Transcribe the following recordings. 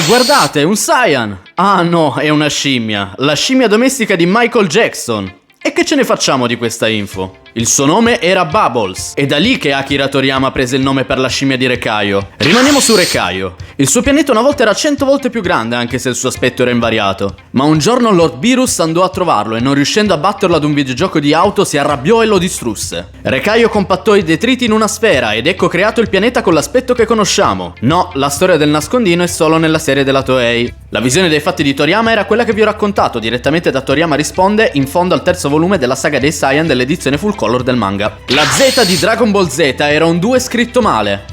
Guardate, un Saiyan! Ah no, è una scimmia. La scimmia domestica di Michael Jackson. E che ce ne facciamo di questa info? Il suo nome era Bubbles, è da lì che Akira Toriyama prese il nome per la scimmia di Rekaio. Rimaniamo su Rekaio. Il suo pianeta una volta era 100 volte più grande, anche se il suo aspetto era invariato. Ma un giorno Lord Beerus andò a trovarlo e, non riuscendo a batterlo ad un videogioco di auto, si arrabbiò e lo distrusse. Rekaio compattò i detriti in una sfera ed ecco creato il pianeta con l'aspetto che conosciamo. No, la storia del nascondino è solo nella serie della Toei. La visione dei fatti di Toriyama era quella che vi ho raccontato, direttamente da Toriyama Risponde, in fondo al terzo volume della saga dei Saiyan dell'edizione full color del manga. La Z di Dragon Ball Z era un 2 scritto male.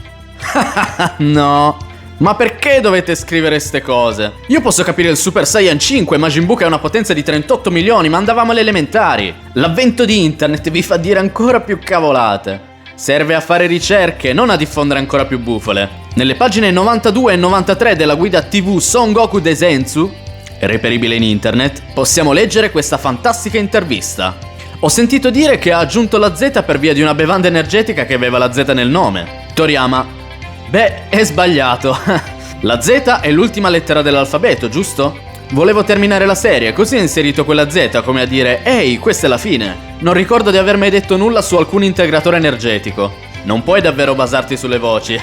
No. Ma perché dovete scrivere ste cose? Io posso capire il Super Saiyan 5, Majin Buu che ha una potenza di 38 milioni, ma andavamo alle elementari. L'avvento di internet vi fa dire ancora più cavolate. Serve a fare ricerche, non a diffondere ancora più bufale. Nelle pagine 92 e 93 della guida TV Son Goku Desenzu, reperibile in internet, possiamo leggere questa fantastica intervista. Ho sentito dire che ha aggiunto la Z per via di una bevanda energetica che aveva la Z nel nome. Toriyama: beh, è sbagliato. La Z è l'ultima lettera dell'alfabeto, giusto? Volevo terminare la serie, così ho inserito quella Z come a dire: ehi, questa è la fine. Non ricordo di aver mai detto nulla su alcun integratore energetico. Non puoi davvero basarti sulle voci.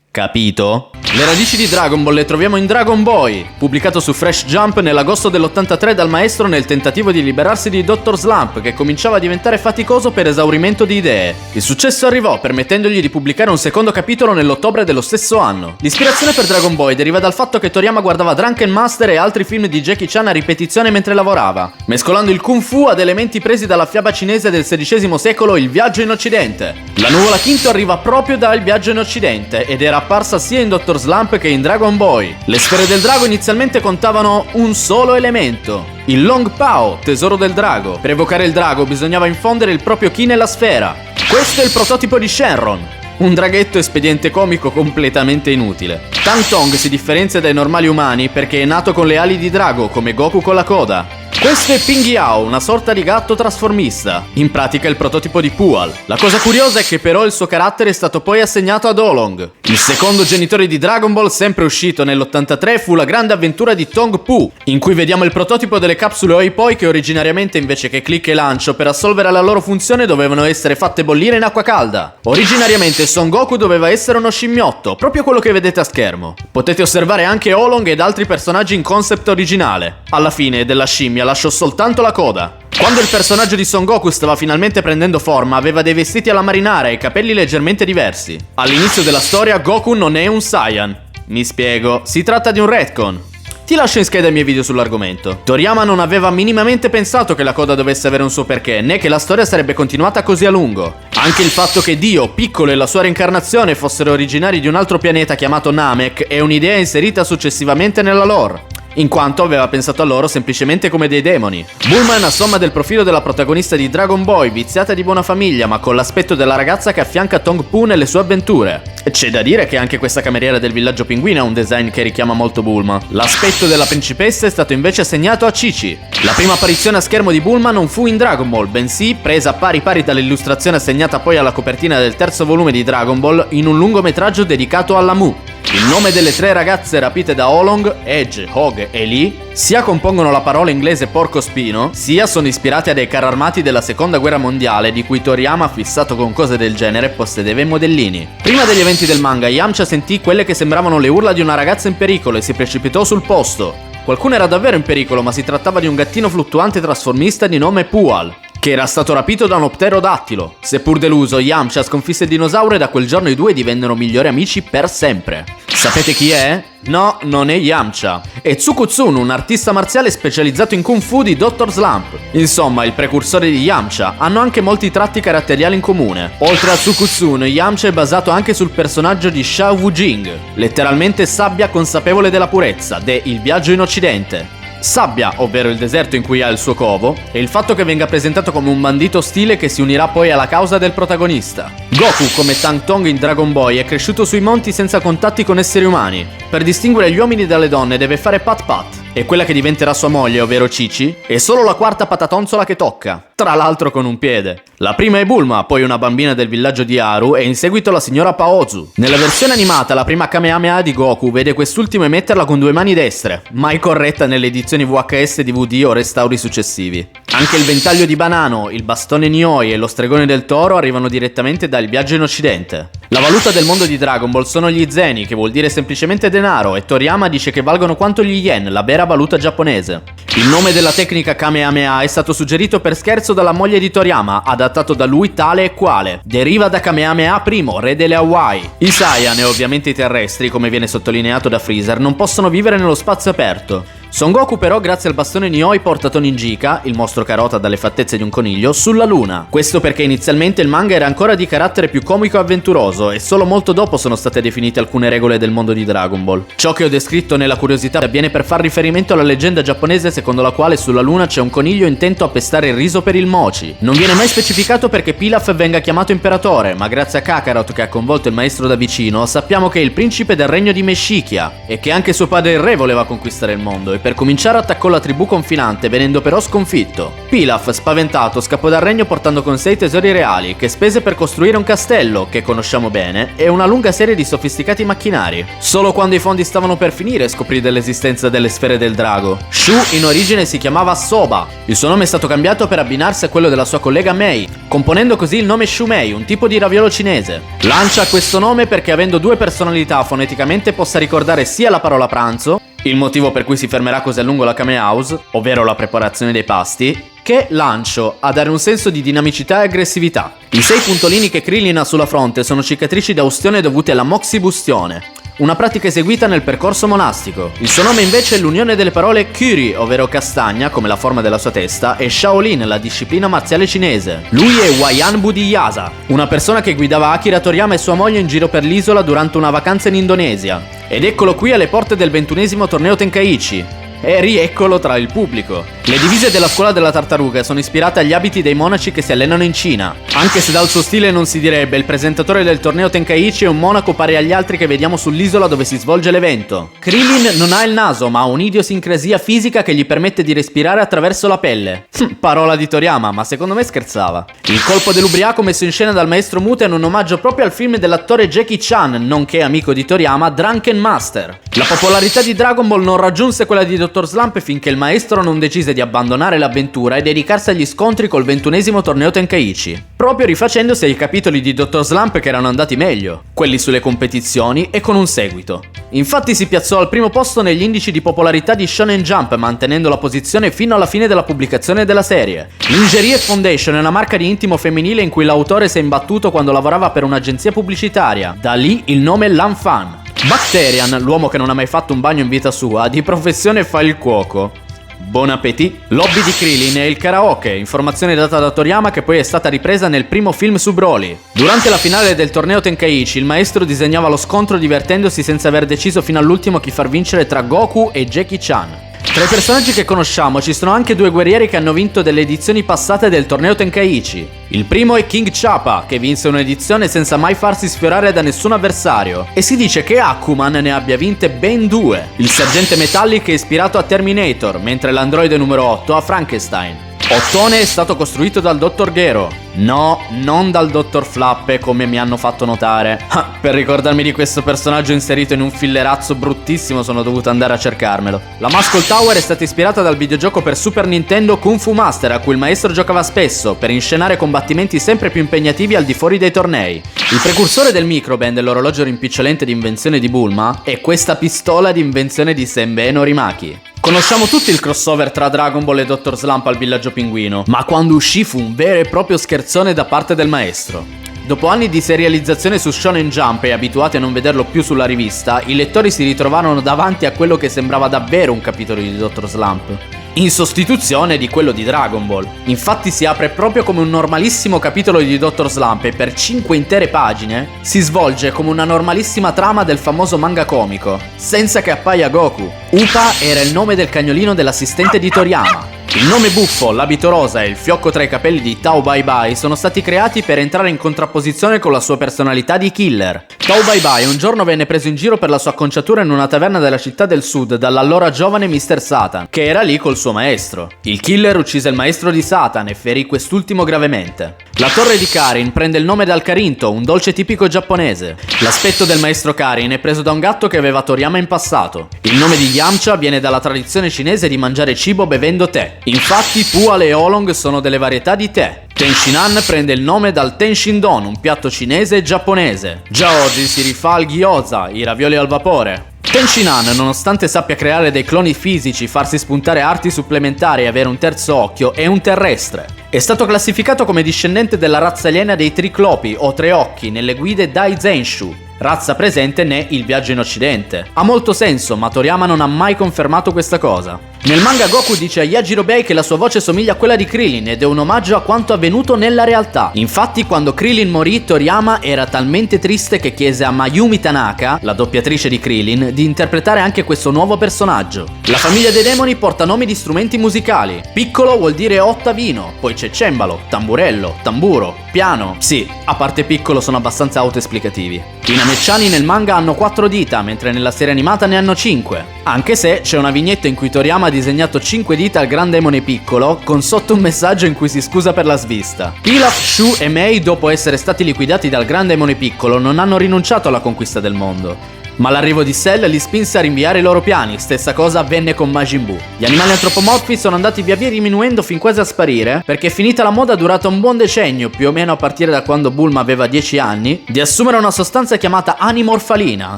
Capito? Le radici di Dragon Ball le troviamo in Dragon Boy, pubblicato su Fresh Jump nell'agosto dell'83 dal maestro nel tentativo di liberarsi di Dr. Slump, che cominciava a diventare faticoso per esaurimento di idee. Il successo arrivò, permettendogli di pubblicare un secondo capitolo nell'ottobre dello stesso anno. L'ispirazione per Dragon Boy deriva dal fatto che Toriyama guardava Drunken Master e altri film di Jackie Chan a ripetizione mentre lavorava, mescolando il Kung Fu ad elementi presi dalla fiaba cinese del XVI secolo Il viaggio in Occidente. La nuvola Kinto arriva proprio da Il viaggio in Occidente ed era apparsa sia in Dr. Slump che in Dragon Boy. Le sfere del drago inizialmente contavano un solo elemento: il Long Pao, tesoro del drago. Per evocare il drago bisognava infondere il proprio ki nella sfera. Questo è il prototipo di Shenron, un draghetto espediente comico completamente inutile. Tang Tong si differenzia dai normali umani perché è nato con le ali di drago, come Goku con la coda. Questo è Ping Yao, una sorta di gatto trasformista, in pratica il prototipo di Pual. La cosa curiosa è che però il suo carattere è stato poi assegnato ad Oolong. Il secondo genitore di Dragon Ball, sempre uscito nell'83, fu La grande avventura di Tong Pu, in cui vediamo il prototipo delle capsule Oi Poi che originariamente, invece che click e lancio, per assolvere la loro funzione dovevano essere fatte bollire in acqua calda. Originariamente Son Goku doveva essere uno scimmiotto, proprio quello che vedete a schermo. Potete osservare anche Oolong ed altri personaggi in concept originale. Alla fine della scimmia lasciò soltanto la coda. Quando il personaggio di Son Goku stava finalmente prendendo forma, aveva dei vestiti alla marinara e capelli leggermente diversi. All'inizio della storia Goku non è un Saiyan. Mi spiego, si tratta di un retcon. Ti lascio in scheda i miei video sull'argomento. Toriyama non aveva minimamente pensato che la coda dovesse avere un suo perché, né che la storia sarebbe continuata così a lungo. Anche il fatto che Dio, Piccolo e la sua reincarnazione fossero originari di un altro pianeta chiamato Namek è un'idea inserita successivamente nella lore, in quanto aveva pensato a loro semplicemente come dei demoni. Bulma è una somma del profilo della protagonista di Dragon Boy, viziata di buona famiglia ma con l'aspetto della ragazza che affianca Tong Pu nelle sue avventure. C'è da dire che anche questa cameriera del villaggio pinguino ha un design che richiama molto Bulma. L'aspetto della principessa è stato invece assegnato a Chi-Chi. La prima apparizione a schermo di Bulma non fu in Dragon Ball, bensì presa pari pari dall'illustrazione assegnata poi alla copertina del terzo volume di Dragon Ball in un lungometraggio dedicato alla Mu. Il nome delle tre ragazze rapite da Oolong, Edge, Hog e Lee, sia compongono la parola inglese porcospino, sia sono ispirate a dei carri armati della seconda guerra mondiale di cui Toriyama, fissato con cose del genere, possedeva i modellini. Prima degli eventi del manga, Yamcha sentì quelle che sembravano le urla di una ragazza in pericolo e si precipitò sul posto. Qualcuno era davvero in pericolo, ma si trattava di un gattino fluttuante trasformista di nome Pual, che era stato rapito da un pterodattilo. Seppur deluso, Yamcha sconfisse il dinosauro e da quel giorno i due divennero migliori amici per sempre. Sapete chi è? No, non è Yamcha. È Tsukutsun, un artista marziale specializzato in Kung Fu di Dr. Slump. Insomma, il precursore di Yamcha. Hanno anche molti tratti caratteriali in comune. Oltre a Tsukutsun, Yamcha è basato anche sul personaggio di Shao Wujing, letteralmente sabbia consapevole della purezza, de Il viaggio in Occidente. Sabbia, ovvero il deserto in cui ha il suo covo, e il fatto che venga presentato come un bandito ostile che si unirà poi alla causa del protagonista. Goku, come Tang Tong in Dragon Boy, è cresciuto sui monti senza contatti con esseri umani. Per distinguere gli uomini dalle donne deve fare pat pat. e quella che diventerà sua moglie, ovvero Cici, è solo la quarta patatonzola che tocca, tra l'altro con un piede. La prima è Bulma, poi una bambina del villaggio di Haru e in seguito la signora Paozu. Nella versione animata la prima Kamehameha di Goku vede quest'ultimo emetterla con 2 mani destre, mai corretta nelle edizioni VHS, DVD o restauri successivi. Anche il ventaglio di Banano, il bastone Nioi e lo stregone del toro arrivano direttamente dal viaggio in occidente. La valuta del mondo di Dragon Ball sono gli zeni, che vuol dire semplicemente denaro, e Toriyama dice che valgono quanto gli yen, la vera valuta giapponese. Il nome della tecnica Kamehameha è stato suggerito per scherzo dalla moglie di Toriyama, adattato da lui tale e quale. Deriva da Kamehameha I, re delle Hawaii. I Saiyan e ovviamente i terrestri, come viene sottolineato da Freezer, non possono vivere nello spazio aperto. Son Goku però, grazie al bastone Nioi, porta Toninjika, il mostro carota dalle fattezze di un coniglio, sulla luna. Questo perché inizialmente il manga era ancora di carattere più comico e avventuroso e solo molto dopo sono state definite alcune regole del mondo di Dragon Ball. Ciò che ho descritto nella curiosità avviene per far riferimento alla leggenda giapponese secondo la quale sulla luna c'è un coniglio intento a pestare il riso per il mochi. Non viene mai specificato perché Pilaf venga chiamato imperatore, ma grazie a Kakarot che ha coinvolto il maestro da vicino sappiamo che è il principe del regno di Meshikia e che anche suo padre il re voleva conquistare il mondo e per cominciare attaccò la tribù confinante venendo però sconfitto. Pilaf, spaventato, scappò dal regno portando con sé i tesori reali che spese per costruire un castello, che conosciamo bene, e una lunga serie di sofisticati macchinari. Solo quando i fondi stavano per finire scoprì dell'esistenza delle sfere del drago. Shu in origine si chiamava Soba. Il suo nome è stato cambiato per abbinarsi a quello della sua collega Mei, componendo così il nome Shumei, un tipo di raviolo cinese. Lancia questo nome perché avendo 2 personalità foneticamente possa ricordare sia la parola pranzo, il motivo per cui si fermerà così a lungo la Kame House, ovvero la preparazione dei pasti, che lancio, a dare un senso di dinamicità e aggressività. I 6 puntolini che Krillin ha sulla fronte sono cicatrici da ustione dovute alla moxibustione, una pratica eseguita nel percorso monastico. Il suo nome invece è l'unione delle parole Kyuri, ovvero castagna, come la forma della sua testa, e Shaolin, la disciplina marziale cinese. Lui è Wayan Budiyasa, una persona che guidava Akira Toriyama e sua moglie in giro per l'isola durante una vacanza in Indonesia. Ed eccolo qui alle porte del 21esimo torneo Tenkaichi. E rieccolo tra il pubblico. Le divise della scuola della tartaruga sono ispirate agli abiti dei monaci che si allenano in Cina. Anche se dal suo stile non si direbbe, il presentatore del torneo Tenkaichi è un monaco pari agli altri che vediamo sull'isola dove si svolge l'evento. Krillin non ha il naso, ma ha un'idiosincrasia fisica che gli permette di respirare attraverso la pelle. Parola di Toriyama, ma secondo me scherzava. Il colpo dell'ubriaco messo in scena dal maestro Mute è un omaggio proprio al film dell'attore Jackie Chan, nonché amico di Toriyama, Drunken Master. La popolarità di Dragon Ball non raggiunse quella di Dr. Slump finché il maestro non decise di abbandonare l'avventura e dedicarsi agli scontri col 21esimo torneo Tenkaichi, proprio rifacendosi ai capitoli di Dr. Slump che erano andati meglio, quelli sulle competizioni e con un seguito. Infatti si piazzò al primo posto negli indici di popolarità di Shonen Jump, mantenendo la posizione fino alla fine della pubblicazione della serie. Lingerie Foundation è una marca di intimo femminile in cui l'autore si è imbattuto quando lavorava per un'agenzia pubblicitaria, da lì il nome Lanfan. Bacterian, l'uomo che non ha mai fatto un bagno in vita sua, di professione fa il cuoco. Buon appetit! L'hobby di Krillin è il karaoke, informazione data da Toriyama che poi è stata ripresa nel primo film su Broly. Durante la finale del torneo Tenkaichi, il maestro disegnava lo scontro divertendosi senza aver deciso fino all'ultimo chi far vincere tra Goku e Jackie Chan. Tra i personaggi che conosciamo ci sono anche 2 guerrieri che hanno vinto delle edizioni passate del torneo Tenkaichi. Il primo è King Chapa, che vinse un'edizione senza mai farsi sfiorare da nessun avversario, e si dice che Akuman ne abbia vinte ben 2. Il sergente Metallic è ispirato a Terminator, mentre l'androide numero 8 a Frankenstein. Ottone è stato costruito dal Dr. Gero. No, non dal Dr. Flappe come mi hanno fatto notare. Per ricordarmi di questo personaggio inserito in un fillerazzo bruttissimo sono dovuto andare a cercarmelo. La Muscle Tower è stata ispirata dal videogioco per Super Nintendo Kung Fu Master a cui il maestro giocava spesso per inscenare combattimenti sempre più impegnativi al di fuori dei tornei. Il precursore del Microban, dell'orologio rimpicciolente di invenzione di Bulma, è questa pistola di invenzione di Senbei Norimaki. Conosciamo tutti il crossover tra Dragon Ball e Dr. Slump al Villaggio Pinguino, ma quando uscì fu un vero e proprio scherzone da parte del maestro. Dopo anni di serializzazione su Shonen Jump e abituati a non vederlo più sulla rivista, i lettori si ritrovarono davanti a quello che sembrava davvero un capitolo di Dr. Slump, in sostituzione di quello di Dragon Ball. Infatti si apre proprio come un normalissimo capitolo di Dr. Slump e per 5 intere pagine si svolge come una normalissima trama del famoso manga comico, senza che appaia Goku. Upa era il nome del cagnolino dell'assistente di Toriyama. Il nome buffo, l'abito rosa e il fiocco tra i capelli di Tao Bai Bai sono stati creati per entrare in contrapposizione con la sua personalità di killer. Tao Bai Bai un giorno venne preso in giro per la sua acconciatura in una taverna della città del sud dall'allora giovane Mr. Satan, che era lì col suo maestro. Il killer uccise il maestro di Satan e ferì quest'ultimo gravemente. La torre di Karin prende il nome dal Karinto, un dolce tipico giapponese. L'aspetto del maestro Karin è preso da un gatto che aveva Toriyama in passato. Il nome di Yamcha viene dalla tradizione cinese di mangiare cibo bevendo tè. Infatti Puale e Oolong sono delle varietà di tè. Tenshinhan prende il nome dal Tenshindon, un piatto cinese e giapponese. Già oggi si rifà al gyoza, i ravioli al vapore. Tenshinhan, nonostante sappia creare dei cloni fisici, farsi spuntare arti supplementari e avere un terzo occhio, è un terrestre. È stato classificato come discendente della razza aliena dei Triclopi o Tre Occhi nelle guide Dai Zenshu, razza presente ne Il viaggio in Occidente. Ha molto senso, ma Toriyama non ha mai confermato questa cosa. Nel manga Goku dice a Yajirobei che la sua voce somiglia a quella di Krillin ed è un omaggio a quanto avvenuto nella realtà. Infatti quando Krillin morì, Toriyama era talmente triste che chiese a Mayumi Tanaka, la doppiatrice di Krillin, di interpretare anche questo nuovo personaggio. La famiglia dei demoni porta nomi di strumenti musicali. Piccolo vuol dire ottavino, poi c'è cembalo, tamburello, tamburo, piano. Sì, a parte piccolo sono abbastanza autoesplicativi. I Namekiani nel manga hanno 4 dita, mentre nella serie animata ne hanno 5. Anche se c'è una vignetta in cui Toriyama ha disegnato 5 dita al Gran Demone Piccolo, con sotto un messaggio in cui si scusa per la svista. Pilaf, Shu e Mei, dopo essere stati liquidati dal Gran Demone Piccolo, non hanno rinunciato alla conquista del mondo. Ma l'arrivo di Cell li spinse a rinviare i loro piani, stessa cosa avvenne con Majin Buu. Gli animali antropomorfi sono andati via via diminuendo fin quasi a sparire, perché è finita la moda durata un buon decennio, più o meno a partire da quando Bulma aveva 10 anni, di assumere una sostanza chiamata animorfalina,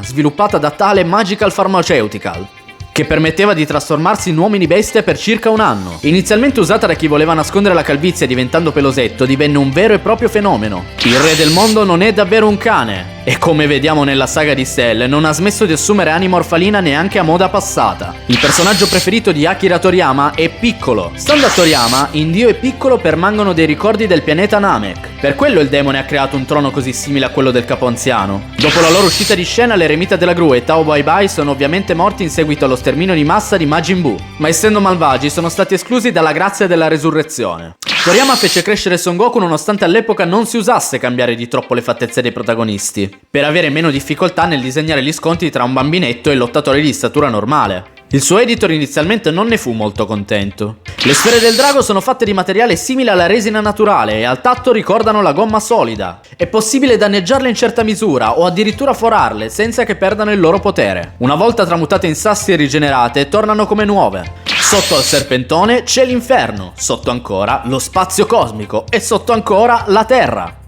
sviluppata da tale Magical Pharmaceutical, che permetteva di trasformarsi in uomini bestia per circa un anno. Inizialmente usata da chi voleva nascondere la calvizie diventando pelosetto, divenne un vero e proprio fenomeno. Il re del mondo non è davvero un cane, e come vediamo nella saga di Cell, non ha smesso di assumere animorfalina neanche a moda passata. Il personaggio preferito di Akira Toriyama è Piccolo. Stando a Toriyama, in Dio e Piccolo permangono dei ricordi del pianeta Namek. Per quello il demone ha creato un trono così simile a quello del capo anziano. Dopo la loro uscita di scena, l'eremita della gru e Tao Bai Bai sono ovviamente morti in seguito allo sterminio di massa di Majin Buu, ma essendo malvagi sono stati esclusi dalla grazia della resurrezione. Toriyama fece crescere Son Goku nonostante all'epoca non si usasse cambiare di troppo le fattezze dei protagonisti, per avere meno difficoltà nel disegnare gli scontri tra un bambinetto e il lottatore di statura normale. Il suo editor inizialmente non ne fu molto contento. Le sfere del drago sono fatte di materiale simile alla resina naturale e al tatto ricordano la gomma solida. È possibile danneggiarle in certa misura o addirittura forarle senza che perdano il loro potere. Una volta tramutate in sassi e rigenerate, tornano come nuove. Sotto al serpentone c'è l'inferno, sotto ancora lo spazio cosmico e sotto ancora la terra.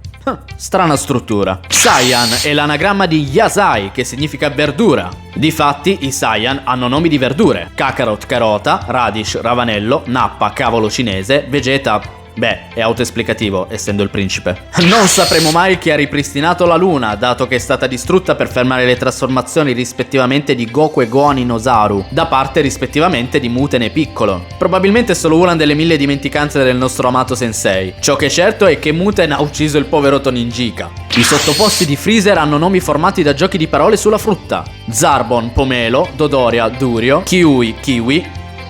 Strana struttura. Saiyan è l'anagramma di Yasai, che significa verdura. Difatti, i Saiyan hanno nomi di verdure: Kakarot, carota, Radish, ravanello, Nappa, cavolo cinese, Vegeta... Beh, è autoesplicativo, essendo il principe. Non sapremo mai chi ha ripristinato la luna, dato che è stata distrutta per fermare le trasformazioni rispettivamente di Goku e Gohan in Osaru, da parte rispettivamente di Muten e Piccolo. Probabilmente è solo una delle 1000 dimenticanze del nostro amato sensei. Ciò che è certo è che Muten ha ucciso il povero Toninjika. I sottoposti di Freezer hanno nomi formati da giochi di parole sulla frutta: Zarbon, pomelo, Dodoria, durio, Kiwi, kiwi,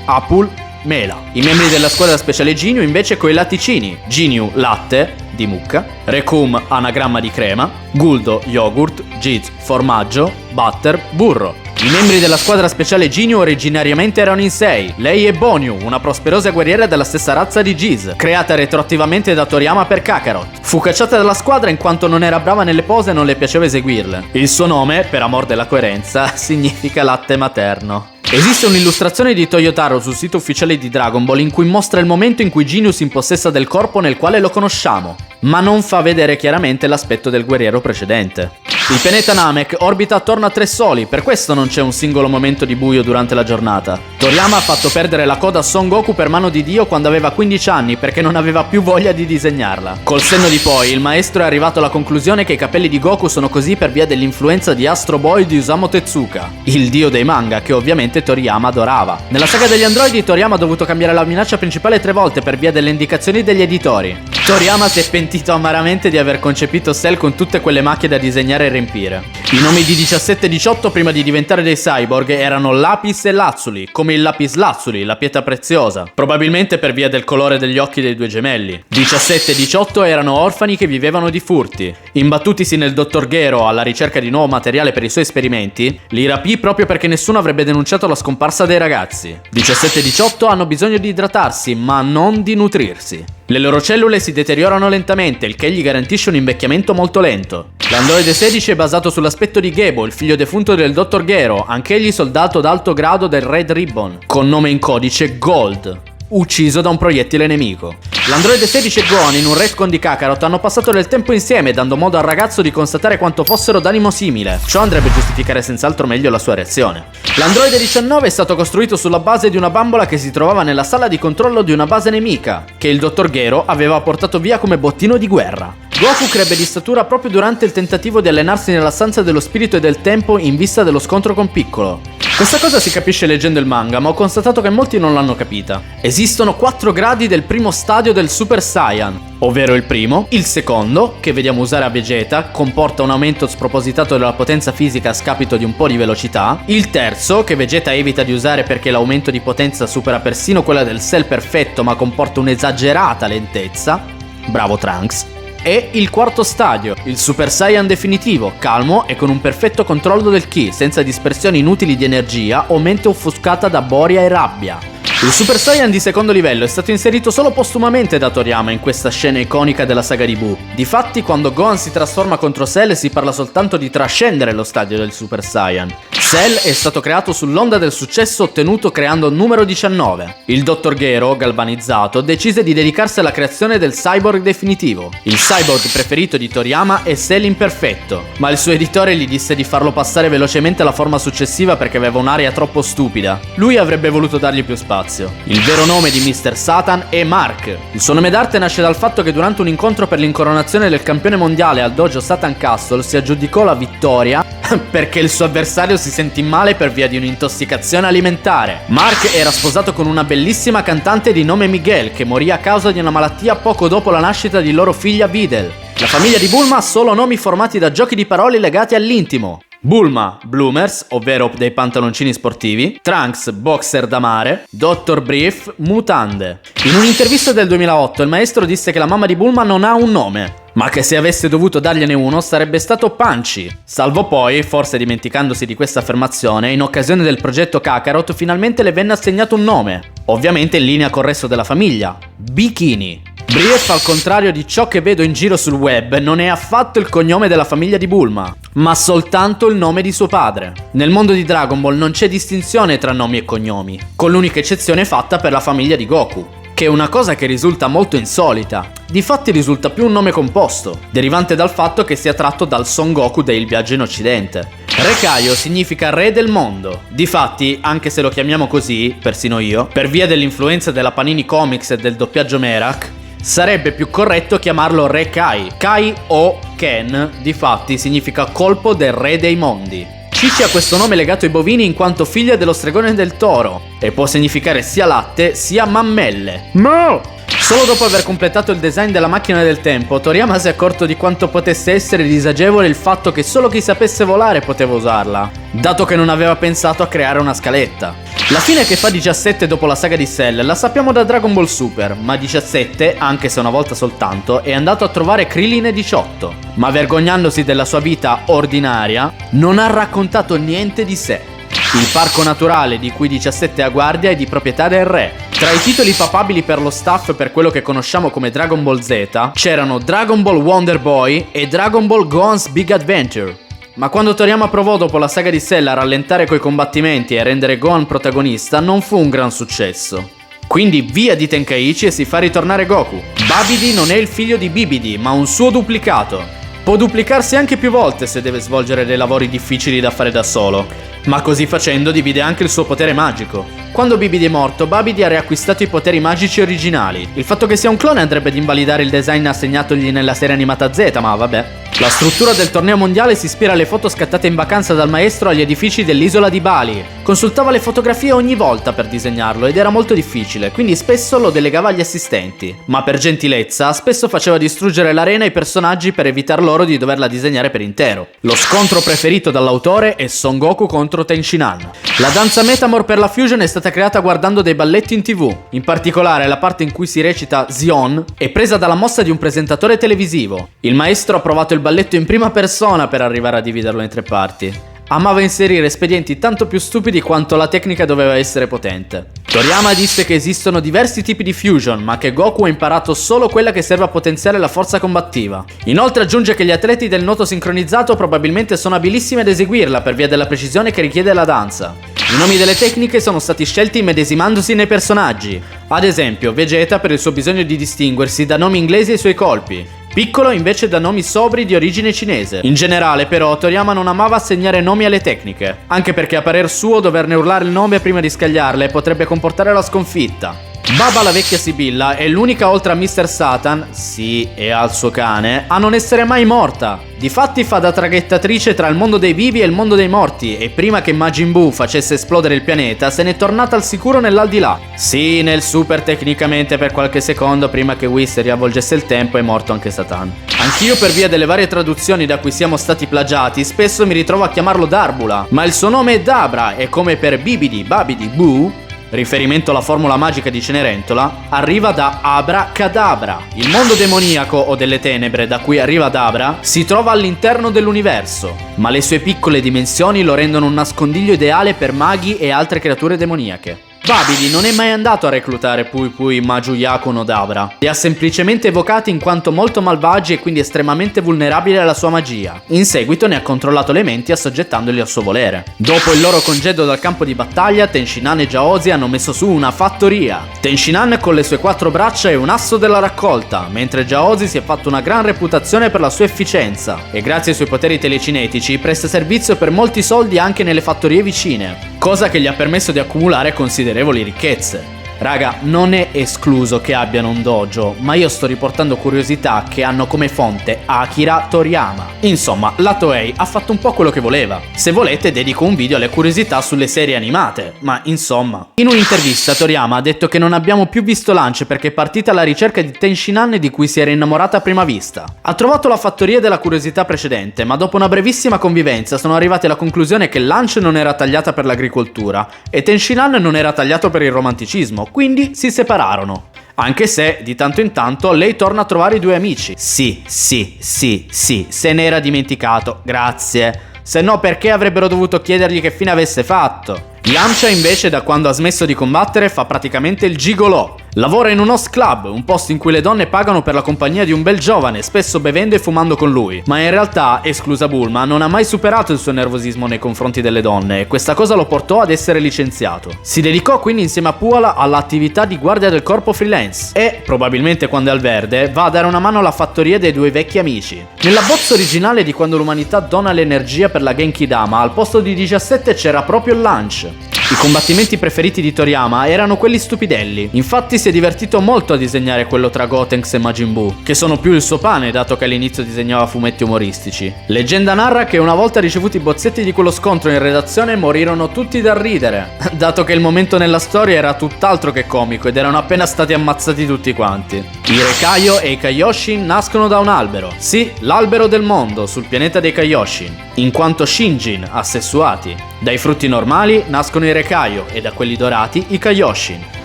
Apul, mela. I membri della squadra speciale Ginyu invece coi latticini: Ginyu, latte, di mucca, Rekum, anagramma di crema, Guldo, yogurt, Jiz, formaggio, Butter, burro. I membri della squadra speciale Ginyu originariamente erano in 6. Lei è Bonyu, una prosperosa guerriera della stessa razza di Jiz, creata retroattivamente da Toriyama per Kakarot. Fu cacciata dalla squadra in quanto non era brava nelle pose e non le piaceva eseguirle. Il suo nome, per amor della coerenza, significa latte materno. Esiste un'illustrazione di Toyotaro sul sito ufficiale di Dragon Ball in cui mostra il momento in cui Ginyu si impossessa del corpo nel quale lo conosciamo, ma non fa vedere chiaramente l'aspetto del guerriero precedente. Il pianeta Namek orbita attorno a 3 soli, per questo non c'è un singolo momento di buio durante la giornata. Toriyama ha fatto perdere la coda a Son Goku per mano di Dio quando aveva 15 anni perché non aveva più voglia di disegnarla. Col senno di poi, il maestro è arrivato alla conclusione che i capelli di Goku sono così per via dell'influenza di Astro Boy di Osamu Tezuka, il dio dei manga che ovviamente Toriyama adorava. Nella saga degli androidi, Toriyama ha dovuto cambiare la minaccia principale 3 volte per via delle indicazioni degli editori. Toriyama si è pentito amaramente di aver concepito Cell con tutte quelle macchie da disegnare e riempire. I nomi di 17 e 18 prima di diventare dei cyborg erano Lapis e Lazzuli, come il lapis lazzuli, la pietra preziosa, probabilmente per via del colore degli occhi dei due gemelli. 17 e 18 erano orfani che vivevano di furti. Imbattutisi nel dottor Gero alla ricerca di nuovo materiale per i suoi esperimenti, li rapì proprio perché nessuno avrebbe denunciato la scomparsa dei ragazzi. 17 e 18 hanno bisogno di idratarsi, ma non di nutrirsi. Le loro cellule si deteriorano lentamente, il che gli garantisce un invecchiamento molto lento. L'androide 16 è basato sull'aspetto di Gebo, il figlio defunto del dottor Gero, anch'egli soldato d'alto grado del Red Ribbon, con nome in codice Gold, ucciso da un proiettile nemico. L'androide 16 e Gohan in un retcon di Kakarot hanno passato del tempo insieme, dando modo al ragazzo di constatare quanto fossero d'animo simile. Ciò andrebbe a giustificare senz'altro meglio la sua reazione. L'androide 19 è stato costruito sulla base di una bambola che si trovava nella sala di controllo di una base nemica, che il dottor Gero aveva portato via come bottino di guerra. Goku crebbe di statura proprio durante il tentativo di allenarsi nella stanza dello spirito e del tempo in vista dello scontro con Piccolo. Questa cosa si capisce leggendo il manga, ma ho constatato che molti non l'hanno capita. Esistono 4 gradi del primo stadio del Super Saiyan, ovvero il primo, il secondo, che vediamo usare a Vegeta, comporta un aumento spropositato della potenza fisica a scapito di un po' di velocità, il terzo, che Vegeta evita di usare perché l'aumento di potenza supera persino quella del Cell perfetto ma comporta un'esagerata lentezza, bravo Trunks, e il quarto stadio, il Super Saiyan definitivo, calmo e con un perfetto controllo del ki, senza dispersioni inutili di energia o mente offuscata da boria e rabbia. Il Super Saiyan di secondo livello è stato inserito solo postumamente da Toriyama in questa scena iconica della saga di Buu. Difatti, quando Gohan si trasforma contro Cell si parla soltanto di trascendere lo stadio del Super Saiyan. Cell è stato creato sull'onda del successo ottenuto creando numero 19. Il dottor Gero, galvanizzato, decise di dedicarsi alla creazione del cyborg definitivo. Il cyborg preferito di Toriyama è Cell imperfetto, ma il suo editore gli disse di farlo passare velocemente alla forma successiva perché aveva un'aria troppo stupida. Lui avrebbe voluto dargli più spazio. Il vero nome di Mr. Satan è Mark. Il suo nome d'arte nasce dal fatto che durante un incontro per l'incoronazione del campione mondiale al dojo Satan Castle si aggiudicò la vittoria perché il suo avversario si sentì male per via di un'intossicazione alimentare. Mark era sposato con una bellissima cantante di nome Miguel che morì a causa di una malattia poco dopo la nascita di loro figlia Videl. La famiglia di Bulma ha solo nomi formati da giochi di parole legati all'intimo. Bulma, Bloomers, ovvero dei pantaloncini sportivi, Trunks, boxer da mare, Dr. Brief, mutande. In un'intervista del 2008 il maestro disse che la mamma di Bulma non ha un nome, ma che se avesse dovuto dargliene uno sarebbe stato Punchy, salvo poi, forse dimenticandosi di questa affermazione, in occasione del progetto Kakarot finalmente le venne assegnato un nome, ovviamente in linea col resto della famiglia, Bikini. Brief, al contrario di ciò che vedo in giro sul web, non è affatto il cognome della famiglia di Bulma, ma soltanto il nome di suo padre. Nel mondo di Dragon Ball non c'è distinzione tra nomi e cognomi, con l'unica eccezione fatta per la famiglia di Goku, che è una cosa che risulta molto insolita. Difatti risulta più un nome composto, derivante dal fatto che sia tratto dal Son Goku del Viaggio in Occidente. Rekaio significa re del mondo. Difatti, anche se lo chiamiamo così, persino io, per via dell'influenza della Panini Comics e del doppiaggio Merak, sarebbe più corretto chiamarlo Re Kai. Kai o Ken, difatti, significa colpo del re dei mondi. Cici ha questo nome legato ai bovini in quanto figlia dello stregone del toro e può significare sia latte sia mammelle. No! Solo dopo aver completato il design della macchina del tempo, Toriyama si è accorto di quanto potesse essere disagevole il fatto che solo chi sapesse volare poteva usarla, dato che non aveva pensato a creare una scaletta. La fine che fa 17 dopo la saga di Cell la sappiamo da Dragon Ball Super, ma 17, anche se una volta soltanto, è andato a trovare Krillin 18, ma vergognandosi della sua vita ordinaria, non ha raccontato niente di sé. Il parco naturale di cui 17 è a guardia è di proprietà del re. Tra i titoli papabili per lo staff per quello che conosciamo come Dragon Ball Z c'erano Dragon Ball Wonder Boy e Dragon Ball Gohan's Big Adventure. Ma quando Toriyama provò dopo la saga di Cell a rallentare coi combattimenti e a rendere Gohan protagonista non fu un gran successo. Quindi via di Tenkaichi e si fa ritornare Goku. Babidi non è il figlio di Bibidi, ma un suo duplicato. Può duplicarsi anche più volte se deve svolgere dei lavori difficili da fare da solo, ma così facendo divide anche il suo potere magico. Quando Bibidi è morto, Babidi ha riacquistato i poteri magici originali. Il fatto che sia un clone andrebbe ad invalidare il design assegnatogli nella serie animata Z, ma vabbè. La struttura del torneo mondiale si ispira alle foto scattate in vacanza dal maestro agli edifici dell'isola di Bali. Consultava le fotografie ogni volta per disegnarlo ed era molto difficile, quindi spesso lo delegava agli assistenti. Ma per gentilezza, spesso faceva distruggere l'arena ai personaggi per evitar loro di doverla disegnare per intero. Lo scontro preferito dall'autore è Son Goku contro Tenshinhan. La danza Metamor per la Fusion è stata creata guardando dei balletti in TV. In particolare la parte in cui si recita Zion è presa dalla mossa di un presentatore televisivo. Il maestro ha provato il balletto in prima persona per arrivare a dividerlo in 3 parti. Amava inserire espedienti tanto più stupidi quanto la tecnica doveva essere potente. Toriyama disse che esistono diversi tipi di fusion, ma che Goku ha imparato solo quella che serve a potenziare la forza combattiva. Inoltre aggiunge che gli atleti del nuoto sincronizzato probabilmente sono abilissimi ad eseguirla per via della precisione che richiede la danza. I nomi delle tecniche sono stati scelti immedesimandosi nei personaggi. Ad esempio, Vegeta per il suo bisogno di distinguersi dà nomi inglesi ai suoi colpi. Piccolo invece da nomi sobri di origine cinese. In generale però Toriyama non amava assegnare nomi alle tecniche, anche perché a parer suo doverne urlare il nome prima di scagliarle potrebbe comportare la sconfitta. Baba la vecchia Sibilla è l'unica oltre a Mr. Satan, sì, e al suo cane, a non essere mai morta. Difatti fa da traghettatrice tra il mondo dei vivi e il mondo dei morti e prima che Majin Buu facesse esplodere il pianeta se n'è tornata al sicuro nell'aldilà. Sì, nel super tecnicamente per qualche secondo prima che Whis riavvolgesse il tempo è morto anche Satan. Anch'io per via delle varie traduzioni da cui siamo stati plagiati spesso mi ritrovo a chiamarlo Darbula, ma il suo nome è Dabra e come per Bibidi Babidi Boo, riferimento alla formula magica di Cenerentola, arriva da Abracadabra. Il mondo demoniaco o delle tenebre da cui arriva Dabra si trova all'interno dell'universo, ma le sue piccole dimensioni lo rendono un nascondiglio ideale per maghi e altre creature demoniache. Babidi non è mai andato a reclutare Pui Pui Majuyaku no Dabra, li ha semplicemente evocati in quanto molto malvagi e quindi estremamente vulnerabili alla sua magia. In seguito ne ha controllato le menti assoggettandoli al suo volere. Dopo il loro congedo dal campo di battaglia, Tenshinhan e Jaozi hanno messo su una fattoria. Tenshinhan con le sue 4 braccia è un asso della raccolta, mentre Jaozi si è fatto una gran reputazione per la sua efficienza e grazie ai suoi poteri telecinetici presta servizio per molti soldi anche nelle fattorie vicine, cosa che gli ha permesso di accumulare considerevoli ricchezze. Raga, non è escluso che abbiano un dojo, ma io sto riportando curiosità che hanno come fonte Akira Toriyama. Insomma, la Toei ha fatto un po' quello che voleva. Se volete dedico un video alle curiosità sulle serie animate, ma insomma. In un'intervista Toriyama ha detto che non abbiamo più visto Lunch perché è partita alla ricerca di Tenshinhan di cui si era innamorata a prima vista. Ha trovato la fattoria della curiosità precedente, ma dopo una brevissima convivenza sono arrivati alla conclusione che Lunch non era tagliata per l'agricoltura e Tenshinhan non era tagliato per il romanticismo. Quindi si separarono. Anche se, di tanto in tanto, lei torna a trovare i 2 amici. Sì, se ne era dimenticato, grazie. Se no, perché avrebbero dovuto chiedergli che fine avesse fatto? Yamcha invece da quando ha smesso di combattere fa praticamente il gigolò. Lavora in un host club, un posto in cui le donne pagano per la compagnia di un bel giovane, spesso bevendo e fumando con lui. Ma in realtà, esclusa Bulma, non ha mai superato il suo nervosismo nei confronti delle donne e questa cosa lo portò ad essere licenziato. Si dedicò quindi insieme a Puala all'attività di guardia del corpo freelance e, probabilmente quando è al verde, va a dare una mano alla fattoria dei 2 vecchi amici. Nella bozza originale di quando l'umanità dona l'energia per la Genki Dama, al posto di 17 c'era proprio il Lunch. I combattimenti preferiti di Toriyama erano quelli stupidelli, infatti si è divertito molto a disegnare quello tra Gotenks e Majin Buu, che sono più il suo pane dato che all'inizio disegnava fumetti umoristici. Leggenda narra che una volta ricevuti i bozzetti di quello scontro in redazione morirono tutti dal ridere, dato che il momento nella storia era tutt'altro che comico ed erano appena stati ammazzati tutti quanti. I Rekaio e i Kaioshin nascono da un albero, sì, l'albero del mondo sul pianeta dei Kaioshin, in quanto Shinjin, assessuati. Dai frutti normali nascono i Rekaio e da quelli dorati i Kaioshin.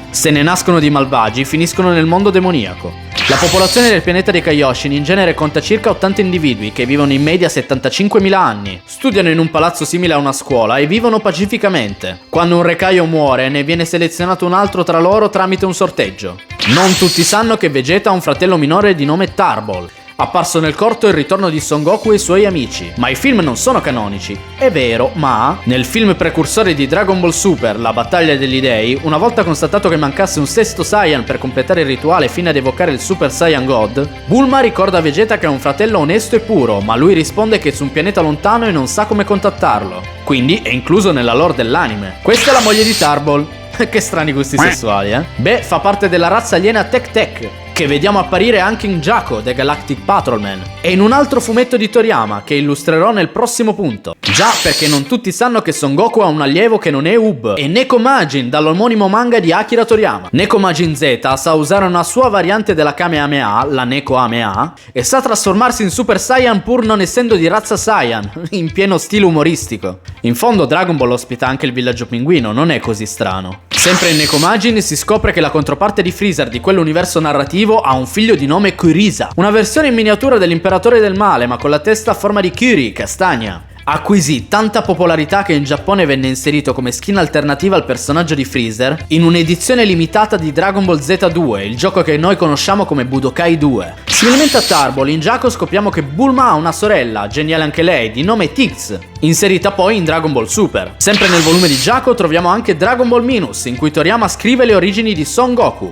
Se ne nascono di malvagi finiscono nel mondo demoniaco. La popolazione del pianeta dei Kaioshin in genere conta circa 80 individui che vivono in media 75.000 anni. Studiano in un palazzo simile a una scuola e vivono pacificamente. Quando un Rekaio muore ne viene selezionato un altro tra loro tramite un sorteggio. Non tutti sanno che Vegeta ha un fratello minore di nome Tarbol, apparso nel corto Il ritorno di Son Goku e i suoi amici, ma i film non sono canonici. È vero, ma nel film precursore di Dragon Ball Super, La battaglia degli dei, una volta constatato che mancasse un 6º Saiyan per completare il rituale fino ad evocare il Super Saiyan God, Bulma ricorda a Vegeta che ha un fratello onesto e puro, ma lui risponde che è su un pianeta lontano e non sa come contattarlo. Quindi è incluso nella lore dell'anime. Questa è la moglie di Tarbol. Che strani gusti sessuali, eh? Beh, fa parte della razza aliena Tek Tek. che vediamo apparire anche in Jaco, The Galactic Patrolman, e in un altro fumetto di Toriyama che illustrerò nel prossimo punto. Già, perché non tutti sanno che Son Goku ha un allievo che non è Ub, e Neko Majin dall'omonimo manga di Akira Toriyama. Neko Majin Z sa usare una sua variante della Kamehameha, la Neko Amea, e sa trasformarsi in Super Saiyan pur non essendo di razza Saiyan, in pieno stile umoristico. In fondo Dragon Ball ospita anche il villaggio pinguino, non è così strano. Sempre in Neko Majin si scopre che la controparte di Freezer di quell'universo narrativo ha un figlio di nome Kuriza, una versione in miniatura dell'imperatore del male ma con la testa a forma di Kuri, castagna. Acquisì tanta popolarità che in Giappone venne inserito come skin alternativa al personaggio di Freezer in un'edizione limitata di Dragon Ball Z2, il gioco che noi conosciamo come Budokai 2. Similmente a Tarball, in Jaco scopriamo che Bulma ha una sorella, geniale anche lei, di nome Tix, inserita poi in Dragon Ball Super. Sempre nel volume di Jaco troviamo anche Dragon Ball Minus, in cui Toriyama scrive le origini di Son Goku.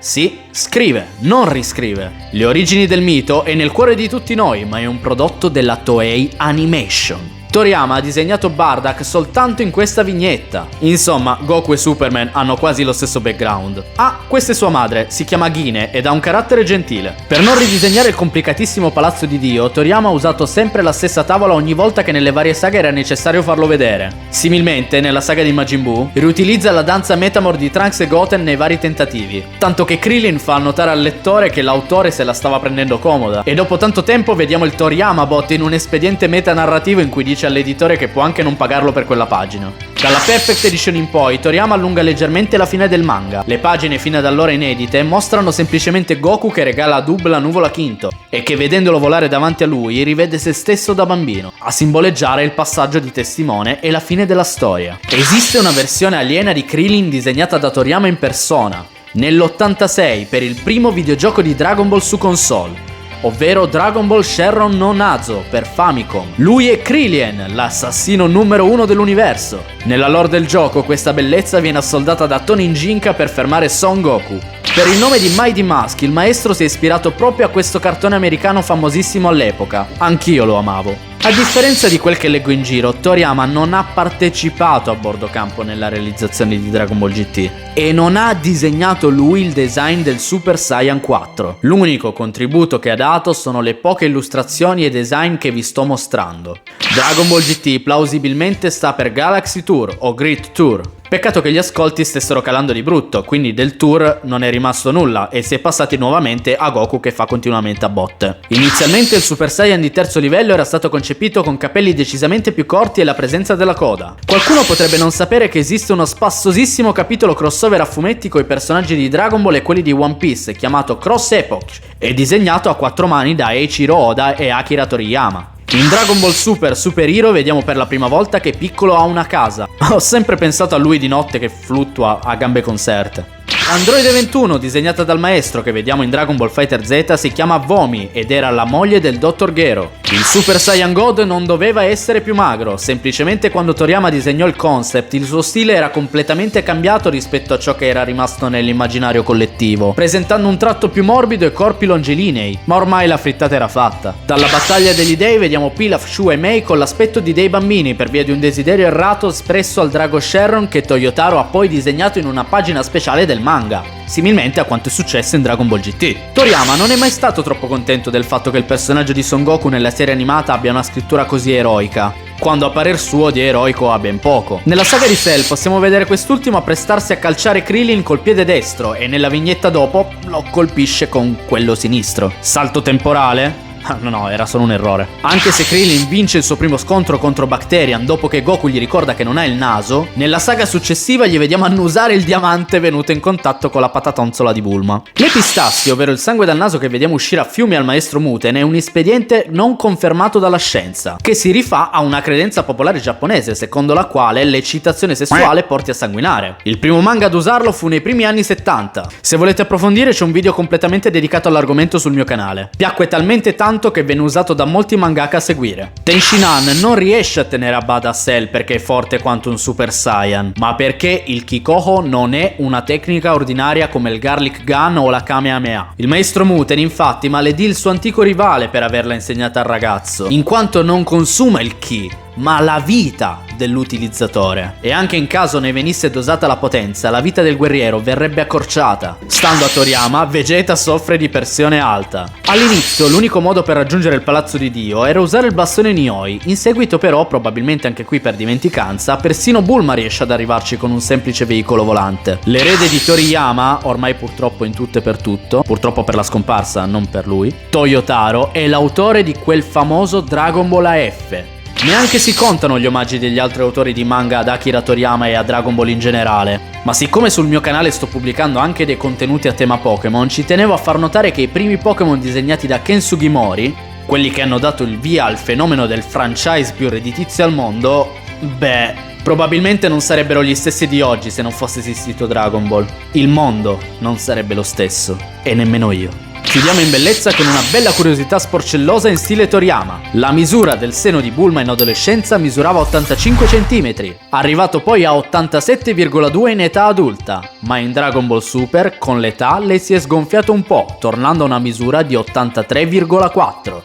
Sì, scrive, non riscrive. Le origini del mito è nel cuore di tutti noi, ma è un prodotto della Toei Animation. Toriyama ha disegnato Bardock soltanto in questa vignetta. Insomma, Goku e Superman hanno quasi lo stesso background. Ah, questa è sua madre, si chiama Gine ed ha un carattere gentile. Per non ridisegnare il complicatissimo palazzo di Dio, Toriyama ha usato sempre la stessa tavola ogni volta che nelle varie saghe era necessario farlo vedere. Similmente, nella saga di Majin Buu, riutilizza la danza Metamor di Trunks e Goten nei vari tentativi. Tanto che Krillin fa notare al lettore che l'autore se la stava prendendo comoda. E dopo tanto tempo vediamo il Toriyama bot in un espediente metanarrativo in cui dice all'editore che può anche non pagarlo per quella pagina. Dalla Perfect Edition in poi, Toriyama allunga leggermente la fine del manga. Le pagine fino ad allora inedite mostrano semplicemente Goku che regala a Dub la nuvola Quinto e che vedendolo volare davanti a lui rivede se stesso da bambino, a simboleggiare il passaggio di testimone e la fine della storia. Esiste una versione aliena di Krillin disegnata da Toriyama in persona, nell'86 per il primo videogioco di Dragon Ball su console, ovvero Dragon Ball Shenron no Nazo per Famicom. Lui è Krillin, l'assassino numero 1 dell'universo. Nella lore del gioco questa bellezza viene assoldata da Tonin Jinka per fermare Son Goku. Per il nome di Mighty Mask il maestro si è ispirato proprio a questo cartone americano famosissimo all'epoca. Anch'io lo amavo. A differenza di quel che leggo in giro, Toriyama non ha partecipato a bordo campo nella realizzazione di Dragon Ball GT e non ha disegnato lui il design del Super Saiyan 4. L'unico contributo che ha dato sono le poche illustrazioni e design che vi sto mostrando. Dragon Ball GT plausibilmente sta per Galaxy Tour o Great Tour. Peccato che gli ascolti stessero calando di brutto, quindi del tour non è rimasto nulla e si è passati nuovamente a Goku che fa continuamente a botte. Inizialmente il Super Saiyan di terzo livello era stato concepito con capelli decisamente più corti e la presenza della coda. Qualcuno potrebbe non sapere che esiste uno spassosissimo capitolo crossover a fumetti coi personaggi di Dragon Ball e quelli di One Piece chiamato Cross Epoch e disegnato a quattro mani da Eiichiro Oda e Akira Toriyama. In Dragon Ball Super Super Hero vediamo per la prima volta che Piccolo ha una casa. Ho sempre pensato a lui di notte che fluttua a gambe conserte. Androide 21, disegnata dal maestro che vediamo in Dragon Ball Fighter Z, si chiama Vomi ed era la moglie del Dr. Gero. Il Super Saiyan God non doveva essere più magro, semplicemente quando Toriyama disegnò il concept il suo stile era completamente cambiato rispetto a ciò che era rimasto nell'immaginario collettivo, presentando un tratto più morbido e corpi longilinei, ma ormai la frittata era fatta. Dalla battaglia degli dei vediamo Pilaf, Shu e Mei con l'aspetto di dei bambini per via di un desiderio errato espresso al drago Shenron che Toyotaro ha poi disegnato in una pagina speciale del manga, similmente a quanto è successo in Dragon Ball GT. Toriyama non è mai stato troppo contento del fatto che il personaggio di Son Goku nella serie animata abbia una scrittura così eroica, quando a parer suo di eroico ha ben poco. Nella saga di Cell possiamo vedere quest'ultimo apprestarsi a calciare Krillin col piede destro e nella vignetta dopo lo colpisce con quello sinistro. Salto temporale? No, era solo un errore. Anche se Krillin vince il suo primo scontro contro Bacterian dopo che Goku gli ricorda che non ha il naso, nella saga successiva gli vediamo annusare il diamante venuto in contatto con la patatonzola di Bulma. Le pistassi, ovvero il sangue dal naso che vediamo uscire a fiumi al maestro Muten, è un espediente non confermato dalla scienza, che si rifà a una credenza popolare giapponese secondo la quale l'eccitazione sessuale porti a sanguinare. Il primo manga ad usarlo fu nei primi anni 70. Se volete approfondire c'è un video completamente dedicato all'argomento sul mio canale. Piacque talmente tanto che venne usato da molti mangaka a seguire. Tenshinhan non riesce a tenere a bada Cell perché è forte quanto un Super Saiyan, ma perché il Kikoho non è una tecnica ordinaria come il Garlic Gun o la Kamehameha. Il maestro Muten infatti maledì il suo antico rivale per averla insegnata al ragazzo, in quanto non consuma il Ki, ma la vita dell'utilizzatore. E anche in caso ne venisse dosata la potenza, la vita del guerriero verrebbe accorciata. Stando a Toriyama, Vegeta soffre di pressione alta. All'inizio l'unico modo per raggiungere il palazzo di Dio era usare il bastone Nioi, in seguito però, probabilmente anche qui per dimenticanza, persino Bulma riesce ad arrivarci con un semplice veicolo volante. L'erede di Toriyama, ormai purtroppo in tutto e per tutto, purtroppo per la scomparsa, non per lui, Toyotaro è l'autore di quel famoso Dragon Ball AF. Neanche si contano gli omaggi degli altri autori di manga ad Akira Toriyama e a Dragon Ball in generale, ma siccome sul mio canale sto pubblicando anche dei contenuti a tema Pokémon, ci tenevo a far notare che i primi Pokémon disegnati da Ken Sugimori, quelli che hanno dato il via al fenomeno del franchise più redditizio al mondo, beh, probabilmente non sarebbero gli stessi di oggi se non fosse esistito Dragon Ball. Il mondo non sarebbe lo stesso, e nemmeno io. Chiudiamo in bellezza con una bella curiosità sporcellosa in stile Toriyama. La misura del seno di Bulma in adolescenza misurava 85 cm, arrivato poi a 87,2 in età adulta, ma in Dragon Ball Super con l'età lei si è sgonfiato un po', tornando a una misura di 83,4.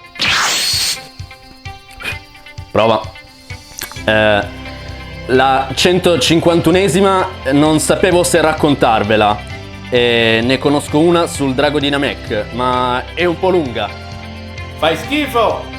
Prova. La 151esima non sapevo se raccontarvela. Ne conosco una sul drago di Namek, ma è un po' lunga. Fai schifo!